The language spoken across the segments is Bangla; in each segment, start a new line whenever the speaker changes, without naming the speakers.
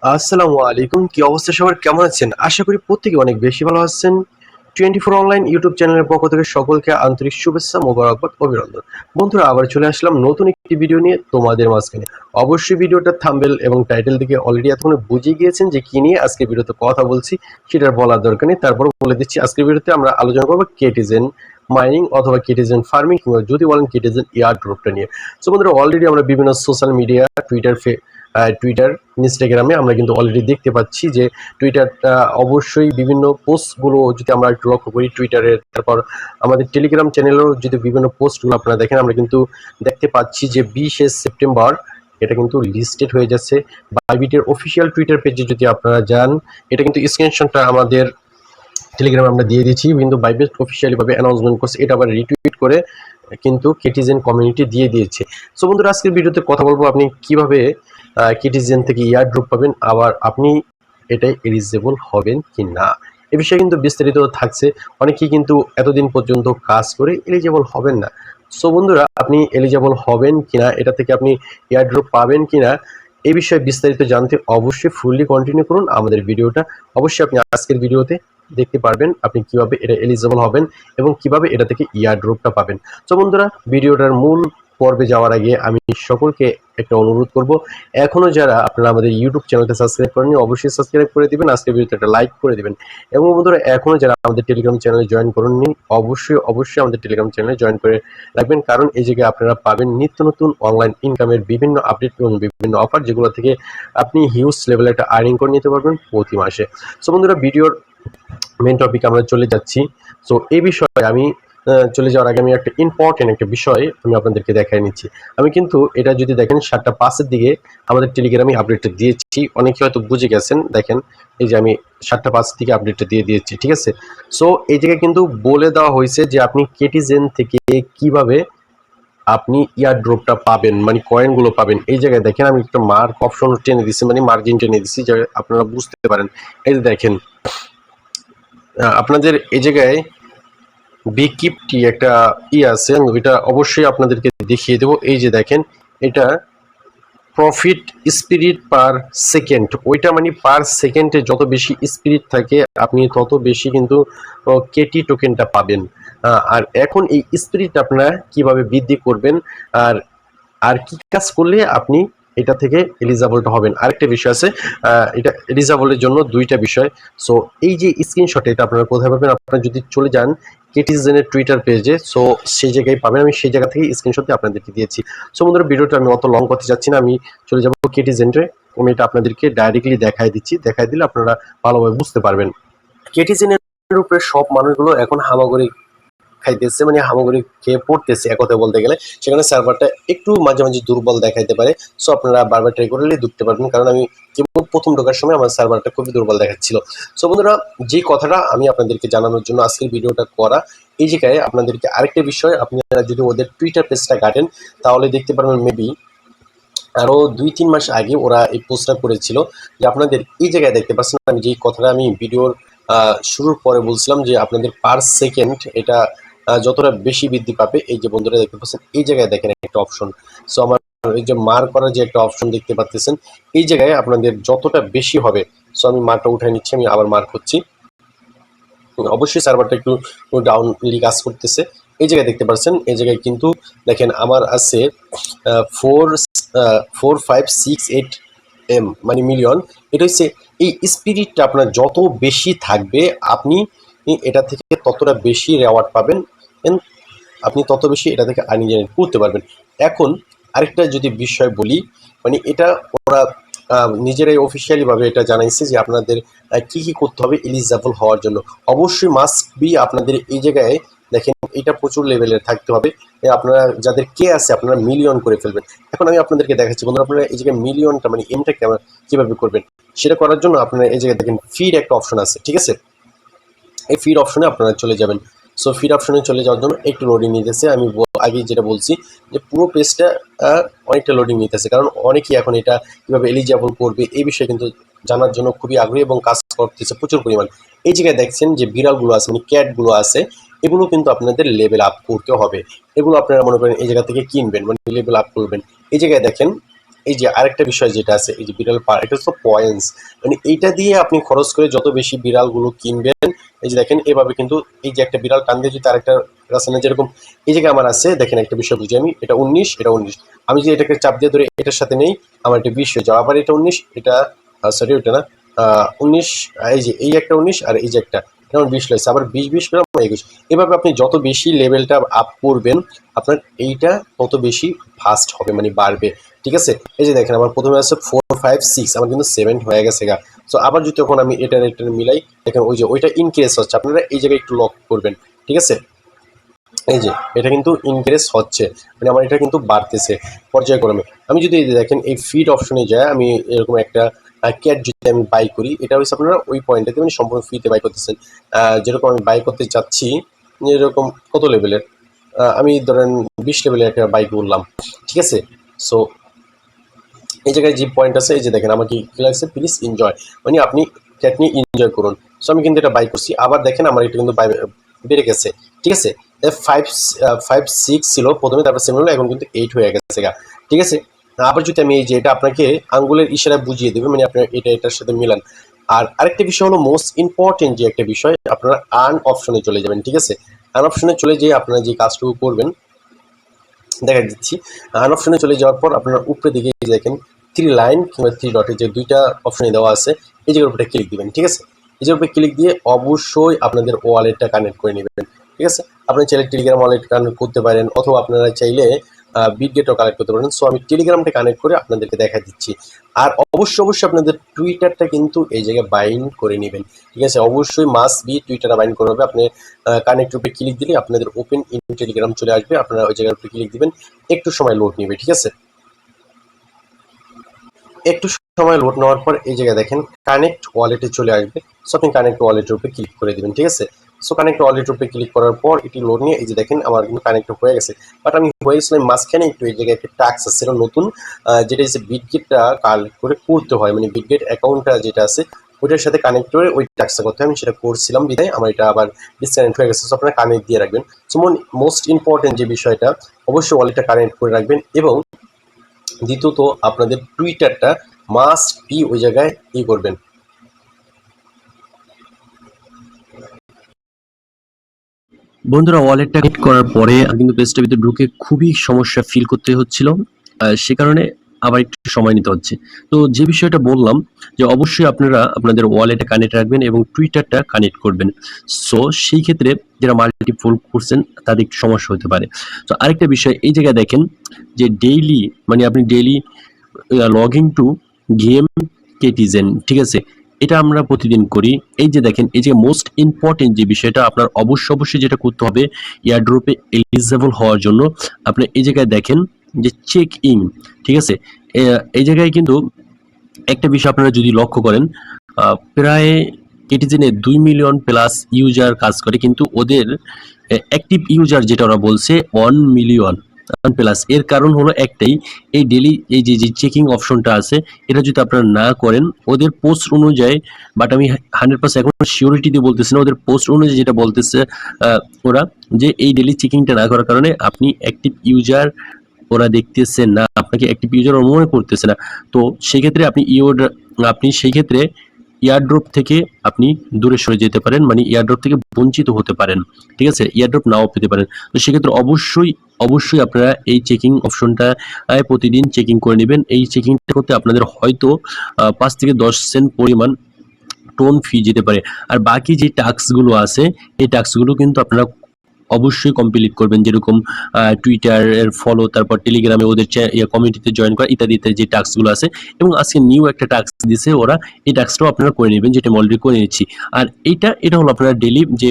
আসসালামু আলাইকুম। কি অবস্থা সবার? কেমন আছেন? আশা করি প্রত্যেকে অনেক বেশি ভালো আছেন। 24 অনলাইন ইউটিউব চ্যানেলের পক্ষ থেকে সকলকে আন্তরিক শুভেচ্ছা, মোবারকবাদ, অভিনন্দন। বন্ধুরা, আবার চলে আসলাম নতুন একটি ভিডিও নিয়ে তোমাদের মাঝখানে। অবশ্যই ভিডিওটার থাম্বনেল এবং টাইটেল থেকে অলরেডি এতক্ষণ বুঝে গিয়েছেন যে কি নিয়ে আজকে ভিডিওতে কথা বলছি, সেটার বলার দরকার নেই। তারপর বলে দিচ্ছি, আজকের ভিডিওতে আমরা আলোচনা করব কেটিজেন মাইনিং অথবা কেটিজেন ফার্মিং, কিংবা যদি বলেন কেটিজেন এয়ার ড্রপটা নিয়ে। সো বন্ধুরা, অলরেডি আমরা বিভিন্ন সোশ্যাল মিডিয়া, টুইটার, ইনস্টাগ্রামে আমরা কিন্তু অলরেডি দেখতে পাচ্ছি যে টুইটারটা অবশ্যই বিভিন্ন পোস্টগুলো যদি আমরা একটু লক্ষ্য করি টুইটারের, তারপর আমাদের টেলিগ্রাম চ্যানেলেও যদি বিভিন্ন পোস্টগুলো আপনারা দেখেন, আমরা কিন্তু দেখতে পাচ্ছি যে 20শে সেপ্টেম্বর এটা কিন্তু লিস্টেড হয়ে যাচ্ছে বাইবিটের অফিসিয়াল টুইটার পেজে। যদি আপনারা যান, এটা কিন্তু স্ক্রিনশটটা আমাদের টেলিগ্রামে আমরা দিয়ে দিচ্ছি, কিন্তু বাইবিট অফিসিয়ালি ভাবে অ্যানাউন্সমেন্ট করছে, এটা আবার রিটুইট করে কিন্তু কেটিজেন কমিউনিটি দিয়ে দিয়েছে। সো বন্ধুরা, আজকের ভিডিওতে কথা বলবো আপনি কিভাবে কেটিজেন থেকে ইয়ার ড্রপ পাবেন, আবার আপনি এটাই এলিজিবল হবেন কি না, এ বিষয়ে কিন্তু বিস্তারিত থাকছে। অনেকেই কিন্তু এতদিন পর্যন্ত কাজ করে এলিজিবল হবেন না। সো বন্ধুরা, আপনি এলিজিবল হবেন কিনা, এটা থেকে আপনি ইয়ার ড্রপ পাবেন কিনা, এই বিষয়ে বিস্তারিত জানতে অবশ্যই ফুললি কন্টিনিউ করুন আমাদের ভিডিওটা। অবশ্যই আপনি আজকের ভিডিওতে দেখতে পারবেন আপনি কিভাবে এটা এলিজিবল হবেন এবং কিভাবে এটা থেকে ইয়ার ড্রপটা পাবেন। তো বন্ধুরা, ভিডিওটার মূল পর্বে যাওয়ার আগে আমি সকলকে একটা অনুরোধ করব, এখনো যারা আপনারা আমাদের ইউটিউব চ্যানেলটা সাবস্ক্রাইব করেননি, অবশ্যই সাবস্ক্রাইব করে দিবেন, আজকের ভিডিওতে একটা লাইক করে দিবেন। এবং বন্ধুরা, এখনো যারা আমাদের টেলিগ্রাম চ্যানেলে জয়েন করেননি, অবশ্যই আমাদের টেলিগ্রাম চ্যানেলে জয়েন করে রাখবেন, কারণ এই জায়গায় আপনারা পাবেন নিত্য নতুন অনলাইন ইনকামের বিভিন্ন আপডেট এবং বিভিন্ন অফার, যেগুলো থেকে আপনি হিউজ লেভেলে একটা আর্নিং করে নিতে পারবেন প্রতি মাসে। সো বন্ধুরা, ভিডিওর মেন টপিকে আমরা চলে যাচ্ছি। সো এই বিষয়ে আমি চলে যাওয়ার আগে আমি একটা ইম্পর্টেন্ট একটা বিষয় আমি আপনাদেরকে দেখাই নিচ্ছি। আমি কিন্তু এটা যদি দেখেন 7টা 5-এর দিকে আমাদের টেলিগ্রামে আপডেটটা দিয়েছি, অনেকে হয়তো বুঝে গেছেন। দেখেন, এই যে আমি 7টা 5 দিকে আপডেটটা দিয়ে দিয়েছি, ঠিক আছে। সো এই জায়গায় কিন্তু বলে দেওয়া হয়েছে যে আপনি কেটিজেন থেকে কিভাবে আপনি ইয়ার ড্রপটা পাবেন, মানে কয়েনগুলো পাবেন। এই জায়গায় দেখেন আমি একটা মার্ক অপশন টেনে দিচ্ছি, মানে মার্জিন টেনে দিচ্ছি, যে আপনারা বুঝতে পারেন। এই যে দেখেন, আপনাদের এই জায়গায় বিকিপটি একটা আছে, ওইটা অবশ্যই আপনাদেরকে দেখিয়ে দেবো। এই যে দেখেন, এটা প্রফিট স্পিরিট পার সেকেন্ড, ওইটা মানে পার সেকেন্ডে যত বেশি স্পিরিট থাকে আপনি তত বেশি কিন্তু কেটি টোকেনটা পাবেন। আর এখন এই স্পিরিট আপনারা কিভাবে বৃদ্ধি করবেন, আর আর কি কাজ করলে আপনি এটা থেকে এলিজিবলটা হবেন, আরেকটা বিষয় আছে। এটা এলিজিবলের জন্য দুইটা বিষয়। সো এই যে স্ক্রিনশট, এটা আপনারা কোথায় পাবেন? আপনারা যদি চলে যান কেটিজেনের টুইটার পেজে, সো সেই জায়গায় পাবেন। আমি সেই জায়গা থেকে স্ক্রিনশট দিয়ে আপনাদেরকে দিয়েছি। সো বন্ধুরা, ভিডিওটা আমি অত লং করতে চাচ্ছি না, আমি চলে যাবো কেটিজেনে। আমি এটা আপনাদেরকে ডাইরেক্টলি দেখাই দিচ্ছি, দেখাই দিলে আপনারা ভালোভাবে বুঝতে পারবেন। কেটিজেনের উপরে সব মানুষগুলো এখন হামাগুড়ি খাইতেছে, মানে হামাগুড়ি খেয়ে পড়তেছে এক কথায় বলতে গেলে। সেখানে সার্ভারটা একটু মাঝে মাঝে দুর্বল দেখাইতে পারে। সো আপনারা বারবার ট্রাই করলে ধরতে পারবেন, কারণ আমি কেবল প্রথম ঢোকার সময় আমার সার্ভারটা খুবই দুর্বল দেখাচ্ছিল। সো বন্ধুরা, যে কথাটা আমি আপনাদেরকে জানানোর জন্য আজকের ভিডিওটা করা, এই জায়গায় আপনাদেরকে আরেকটা বিষয়, আপনারা যদি ওদের টুইটার পেজটা ঘাটেন তাহলে দেখতে পারবেন মেবি আরও 2-3 মাস আগে ওরা এই পোস্টটা করেছিল, যে আপনাদের এই জায়গায় দেখতে পাচ্ছেন আমি যেই কথাটা আমি ভিডিওর শুরুর পরে বলছিলাম, যে আপনাদের পার সেকেন্ড এটা যতটা বেশি বৃদ্ধি পাবে। এই যে বন্ধুরা দেখতে পাচ্ছেন, এই জায়গায় দেখেন একটা অপশন। সো আমার এই যে মার্ক করার যে একটা অপশন দেখতে পাচ্ছেন, এই জায়গায় আপনাদের যতটা বেশি হবে। সো আমি মার্কটা উঠাই নিচ্ছি, আমি আবার মার্ক হচ্ছি। অবশ্যই সার্ভারটা একটু ডাউনলি কাজ করতেছে। এই জায়গায় দেখতে পাচ্ছেন, এই জায়গায় কিন্তু দেখেন আমার আছে 4568 মানে মিলিয়ন। এটা হচ্ছে এই স্পিরিটটা আপনার যত বেশি থাকবে আপনি এটা থেকে ততটা বেশি রেওয়ার্ড পাবেন, আপনি তত বেশি এটা থেকে আর্নিং জেনারেট করতে পারবেন। এখন আরেকটা যদি বিষয় বলি, মানে এটা ওরা নিজেরাই অফিসিয়ালিভাবে এটা জানাইছে যে আপনাদের কি কি করতে হবে এলিজিবল হওয়ার জন্য। অবশ্যই মাস্ট বি আপনাদের এই জায়গায় দেখেন, এটা প্রচুর লেভেলের থাকতে হবে। আপনারা যাদের কে আছে আপনারা মিলিয়ন করে ফেলবেন। এখন আমি আপনাদেরকে দেখাচ্ছি বন্ধুরা, আপনারা এই জায়গায় মিলিয়নটা মানে এমটা কীভাবে করবেন, সেটা করার জন্য আপনারা এই জায়গায় দেখেন ফিড একটা অপশন আছে, ঠিক আছে। এই ফিড অপশনে আপনারা চলে যাবেন। সো ফিড অপশনে চলে যাওয়ার জন্য একটু লোডিং নিতেছে। আমি আগেই যেটা বলছি যে পুরো পেজটা অনেকটা লোডিং নিতেছে, কারণ অনেকেই এখন এটা কীভাবে এলিজিবল করবে এই বিষয়ে কিন্তু জানার জন্য খুবই আগ্রহী এবং কাজ করতেছে প্রচুর পরিমাণ। এই জায়গায় দেখছেন যে বিড়ালগুলো আছে, মানে ক্যাটগুলো আছে, এগুলো কিন্তু আপনাদের লেভেল আপ করতে হবে। এগুলো আপনারা মনে করেন এই জায়গা থেকে কিনবেন, মানে লেভেল আপ করবেন। এই জায়গায় দেখেন এই যে আরেকটা বিষয় যেটা আছে, এই যে বিড়াল পার, এটা হচ্ছে পয়েন্টস, মানে এইটা দিয়ে আপনি খরচ করে যত বেশি বিড়ালগুলো কিনবেন, এই যে দেখেন এভাবে কিন্তু এই যে একটা বিড়াল টান দিয়ে যদি আরেকটা আছে না, যেরকম এই জায়গায় আমার আছে, দেখেন একটা বিষয় বুঝি আমি, এটা 19, এটা 19, আমি যদি এটাকে চাপ দিয়ে ধরে এটার সাথে নেই, আমার এটা 20 হয়ে যাবে, আবার এটা 19, এটা সরি ওটা না 19, এই যে এই একটা 19 আর এই যে একটা, এটা আমার 20 লাগছে, আবার 20 করে আমার 21। এভাবে আপনি যত বেশি লেভেলটা আপ করবেন, আপনার এইটা তত বেশি ফাস্ট হবে, মানে বাড়বে। ঠিক আছে, এই যে দেখেন আমার প্রথমে আছে 4 5 6, আমার কিন্তু 7 হয়ে গেছে গা। সো আবার যদি তখন আমি এটার মিলাই, দেখেন ওই যে ওইটা ইনক্রিজ হচ্ছে, আপনারা এই জায়গায় একটু লক করবেন। ঠিক আছে, এই যে এটা কিন্তু ইনক্রিজ হচ্ছে, মানে আমার এটা কিন্তু বাড়তেছে পর্যায়ক্রমে। আমি যদি এই যে দেখেন এই ফিড অপশনে যায়, আমি এরকম একটা ক্যাট যদি আমি বাই করি, এটা হচ্ছে আপনারা ওই পয়েন্টটাতে মানে সম্পূর্ণ ফ্রিতে বাই করতেছেন। যেরকম আমি বাই করতে চাচ্ছি, এরকম কত লেভেলের, আমি ধরেন 20 লেভেলের একটা বাই করলাম। ঠিক আছে, সো এই জায়গায় যে পয়েন্ট আছে, এই যে দেখেন আমাকে কি লাগছে, প্লিজ এনজয়, মানে আপনি ক্যাট নিয়ে এনজয় করুন। সো আমি কিন্তু এটা বাই করছি, আবার দেখেন আমার এটা কিন্তু বেড়ে গেছে। ঠিক আছে, 5 6 ছিল প্রথমে, তারপর 7 হলো, এখন কিন্তু 8 হয়ে গেছে গা। ঠিক আছে, আবার যদি আমি এই যে এটা আপনাকে আঙ্গুলের ইশারায় বুঝিয়ে দেবে, মানে আপনার এটা এটার সাথে মিলান। আর আরেকটা বিষয় হলো মোস্ট ইম্পর্টেন্ট যে একটা বিষয়, আপনারা আর্ন অপশনে চলে যাবেন। ঠিক আছে, আর্ন অপশনে চলে যেয়ে আপনারা যে কাজটুকু করবেন দেখা দিচ্ছি, আর্ন অপশনে চলে যাওয়ার পর আপনারা উপরে দিকে দেখেন 3 লাইন কিংবা 3 ডটের যে দুইটা অপশনে দেওয়া আছে, এই জায়গার উপরে ক্লিক দিবেন। ঠিক আছে, এই জায়গার উপরে ক্লিক দিয়ে অবশ্যই আপনাদের ওয়ালেটটা কানেক্ট করে নেবেন। ঠিক আছে, আপনি চাইলে টেলিগ্রাম ওয়ালেট কানেক্ট করতে পারেন, অথবা আপনারা চাইলে বিটগেটও কানেক্ট করতে পারেন। সো আমি টেলিগ্রামটা কানেক্ট করে আপনাদেরকে দেখা দিচ্ছি। আর অবশ্যই আপনাদের টুইটারটা কিন্তু এই জায়গায় বাইন্ড করে নেবেন। ঠিক আছে, অবশ্যই মাস্ট বি টুইটারটা বাইন্ড করে হবে। আপনি কানেক্ট উপরে ক্লিক দিলে আপনাদের ওপেন ইন টেলিগ্রাম চলে আসবে, আপনারা ওই জায়গার উপরে ক্লিক দিবেন, একটু সময় লোড নেবে। ঠিক আছে, একটু সময় লোড নেওয়ার পর এই জায়গায় দেখেন কানেক্ট ওয়ালেটে চলে আসবে। সো আপনি কানেক্ট ওয়ালেটের উপরে ক্লিক করে দিবেন। ঠিক আছে, সো কানেক্ট ওয়ালেটের উপরে ক্লিক করার পর এটি লোড নিয়ে এই যে দেখেন আমার কিন্তু কানেক্ট হয়ে গেছে। বাট আমি হয়ে গেছিলাম মাঝখানে একটু এই জায়গায় একটা টাস্ক আছে নতুন, যেটা হচ্ছে বিটগেটটা কালেক্ট করে করতে হয়, মানে বিটগেট অ্যাকাউন্টটা যেটা আছে ওইটার সাথে কানেক্ট করে ওই টাস্কটা করতে হয়। আমি সেটা করছিলাম বিদায় আমার এটা আবার ডিসকানেক্ট হয়ে গেছে। সো আপনারা কানেক্ট দিয়ে রাখবেন। সো মোস্ট ইম্পর্টেন্ট যে বিষয়টা, অবশ্যই ওয়ালেটটা কানেক্ট করে রাখবেন, এবং দ্বিতীয়ত আপনাদের টুইটারটা মাস্ট বি ওই জায়গায় করবেন। বন্ধুরা, ওয়ালেটটা কানেক্ট করার পরে কিন্তু পেজটার ভিতরে ঢুকে খুবই সমস্যা ফিল করতে হচ্ছিল, সে কারণে আবার একটু সময় নিতে হচ্ছে। তো যে বিষয়টা বললাম যে অবশ্যই আপনারা আপনাদের ওয়ালেটে কানেক্ট রাখবেন এবং টুইটারটা কানেক্ট করবেন। সো সেই ক্ষেত্রে যারা মাল্টিপল করছেন তাদের একটু সমস্যা হতে পারে। তো আরেকটা বিষয় এই জায়গায় দেখেন যে ডেইলি, মানে আপনি daily log in to game কেটিজেন, ঠিক আছে, এটা আমরা প্রতিদিন করি। এই যে দেখেন এই যে মোস্ট ইম্পর্টেন্ট যে বিষয়টা আপনার অবশ্যই যেটা করতে হবে এয়ারড্রপে এলিজিবল হওয়ার জন্য, আপনি এই জায়গায় দেখেন যে চেক ইন। ঠিক আছে, এই জায়গায় কিন্তু একটা বিষয় আপনারা যদি লক্ষ্য করেন, প্রায় কেটিজেনে 2 মিলিয়ন প্লাস ইউজার কাজ করে, কিন্তু ওদের অ্যাক্টিভ ইউজার যেটা ওরা বলছে 1 মিলিয়ন প্লাস। এর কারণ হলো একটাই, এই ডেলি এই যে চেকিং অপশনটা আছে, এটা যদি আপনারা না করেন ওদের পোস্ট অনুযায়ী, বাট আমি 100% এখন সিওরিটি দিয়ে বলতেছি না, ওদের পোস্ট অনুযায়ী যেটা বলতেছে ওরা, যে এই ডেলি চেকিংটা না করার কারণে আপনি অ্যাক্টিভ ইউজার ওরা দেখতেছে না, আপনাকে অ্যাক্টিভ ইউজার মনে করতেছে না। তো সেক্ষেত্রে আপনি সেই ক্ষেত্রে এয়ারড্রপ থেকে আপনি দূরে সরে যেতে পারেন, মানে এয়ারড্রপ থেকে বঞ্চিত হতে পারেন। ঠিক আছে, এয়ারড্রপ নাও পেতে পারেন। তো সেক্ষেত্রে অবশ্যই আপনারা এই চেকিং অপশনটা প্রতিদিন চেকিং করে নেবেন। এই চেকিংটা করতে আপনাদের হয়তো 5 থেকে 10 সেন্ট পরিমাণ টোন ফি যেতে পারে। আর বাকি যে টাস্কগুলো আছে এই টাস্কগুলো কিন্তু আপনারা অবশ্যই কমপ্লিট করবেন, যেরকম টুইটার এর ফলো, তারপর টেলিগ্রামে ওদের কমিউনিটিতে জয়েন করা, ইত্যাদি ইত্যাদি যে টাস্কগুলো আছে। এবং আজকে নিউ একটা টাস্ক দিছে ওরা, এই টাস্কটাও আপনারা করে নেবেন, যেটা আমি অলরেডি করে নিচ্ছি। আর এটা হলো আপনারা ডেইলি যে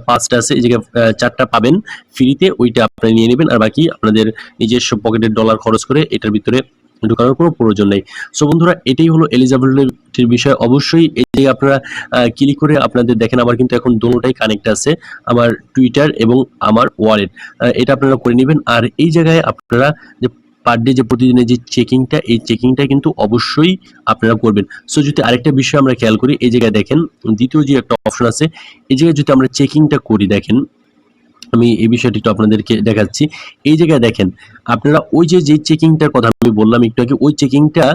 5টা আছে, এই জায়গায় 4টা পাবেন ফ্রিতে, ওইটা আপনারা নিয়ে নেবেন। আর বাকি আপনাদের নিজস্ব পকেটের ডলার খরচ করে এটার ভিতরে ঢোকানোর কোনো প্রয়োজন নেই। সো বন্ধুরা, এটাই হলো এলিজিবিলিটির বিষয়। অবশ্যই এই যে আপনারা ক্লিক করে আপনাদের দেখেন আমার কিন্তু এখন দুটোটাই কানেক্ট আছে, আমার টুইটার এবং আমার ওয়ালেট, এটা আপনারা করে নেবেন। আর এই জায়গায় আপনারা যে পার ডে যে প্রতিদিনের যে চেকিংটা, এই চেকিংটা কিন্তু অবশ্যই আপনারা করবেন। সো যদি আরেকটা বিষয় আমরা খেয়াল করি, এই জায়গায় দেখেন দ্বিতীয় যে একটা অপশন আছে, এই জায়গায় যদি আমরা চেকিংটা করি, দেখেন
আমি এই বিষয়টি একটু আপনাদেরকে দেখাচ্ছি। এই জায়গায় দেখেন, আপনারা ওই যে চেকিংটার কথা আমি বললাম একটু আগে, ওই চেকিংটা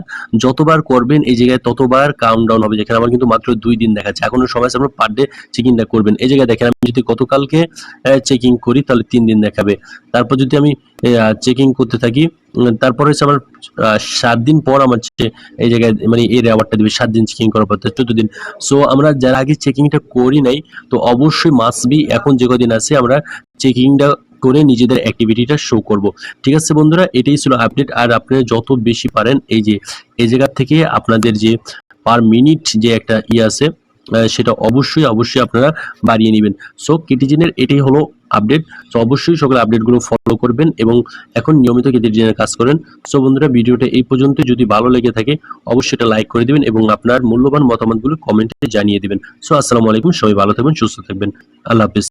যতবার করবেন এই জায়গায় ততবার কাউন্টডাউন হবে। যেখানে আমার কিন্তু মাত্র 2 দিন দেখাচ্ছে, এখনো সময় আছে, আপনারা পার ডে চেকিংটা করবেন। এই জায়গায় দেখেন, আমি যদি গতকালকে চেকিং করি তাহলে 3 দিন দেখাবে। তারপর যদি আমি চেকিং করতে থাকি, তারপর হচ্ছে আমার 7 দিন পর আমার এই জায়গায় মানে এই রেওয়ার্ডটা দিবে 7 দিন চেকিং করার পর 14 দিন। সো আমরা যারা আগে চেকিংটা করি নাই, তো অবশ্যই মাস্ট বি এখন যে কদিন আছে আমরা চেকিংটা করে নিজেদের অ্যাক্টিভিটিটা শো করব। ঠিক আছে বন্ধুরা, এটাই ছিল আপডেট। আর আপনারা যত বেশি পারেন এই যে এই জায়গা থেকে আপনাদের যে পার মিনিট যে একটা আছে, সেটা অবশ্যই আপনারা বাড়িয়ে নেবেন। সো কেটিজেনের এটাই হলো আপডেট। তো অবশ্যই সকল আপডেটগুলো ফলো করবেন এবং এখন নিয়মিত কেটিজেনের কাজ করেন। সো বন্ধুরা, ভিডিওটা এই পর্যন্ত। যদি ভালো লেগে থাকে অবশ্যই এটা লাইক করে দিবেন এবং আপনার মূল্যবান মতামতগুলো কমেন্টে জানিয়ে দিবেন। সো আসসালামু আলাইকুম, সবাই ভালো থাকবেন, সুস্থ থাকবেন, আল্লাহ হাফেজ।